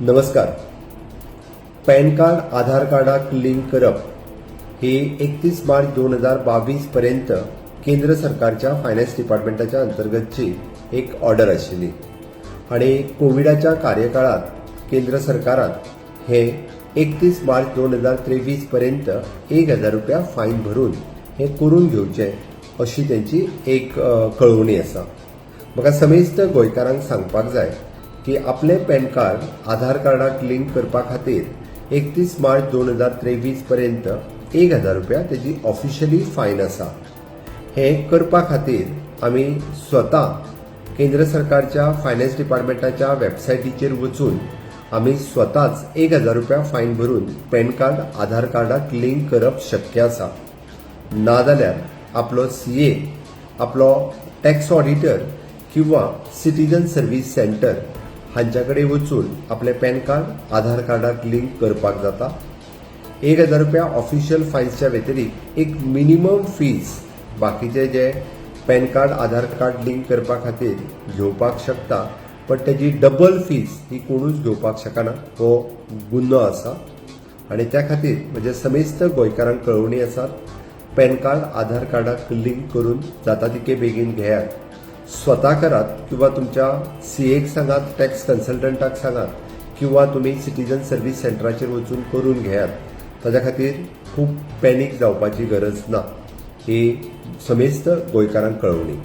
नमस्कार. Pan card आधार कार्डाक link करप ही 31 मार्च 2022 पर्यंत केंद्र सरकारच्या फायनान्स डिपार्टमेंटाच्या अंतर्गतची एक ऑर्डर आशिल्ली आणि कोविडाच्या कार्यकाळात केंद्र सरकारान हे 31 मार्च 2023 पर्यंत 1000 रुपया फायन भरून हे करून घेवचे अशी त्यांची एक कळवणी आसा. म्हाका समेस्त गोंयकारांक सांगपाक जाय की आपले पॅन कार्ड आधार कार्डाक लिंक करपा खातीर 31 मार्च 2023 पर्यंत 1000 रुपया तेजी ऑफिशियली फायन आसा. हे करपा खातीर आमी स्वता केंद्र सरकारच्या फायनान्स डिपार्टमेंटाच्या वेबसायटीचेर वचून आमी स्वताच 1000 रुपया फायन भरून पॅन कार्ड आधार कार्डाक लिंक करप शक्य आसा. नाजाल्यार आपलो CA, आपलो टॅक्स ऑडिटर किंवा सिटीजन सर्व्हिस सेंटर हांच्याकडे वचून आपले पॅन कार्ड आधार कार्डाक लिंक करपाक जाता. 1000 रुपया ऑफिशियल फायन्सच्या व्यतिरिक्त एक मिनिमम फीज बाकीचे जे पॅन कार्ड आधार कार्ड लिंक करपा खातीर घेवपाक शकता, पण तेजी डबल फीज ही कोणूच घेवपाक शकना. हो गुन्हो आसा आणि त्या खातीर म्हणजे समेस्त गोंयकारांक कळवणी आसात. पॅन कार्ड आधार कार्डाक लिंक करून जाता तितके बेगीन घेयात. स्वता करात किंवा तुमच्या CAक सांगात, टॅक्स कन्सल्टंटाक सांगात किंवा तुम्ही सिटीजन सर्व्हिस सेंटराचेर वचून करून घेयात. ताच्या खातीर खूब पॅनीक जावपाची गरज ना. ही समेस्त गोंयकारांक कळवणी.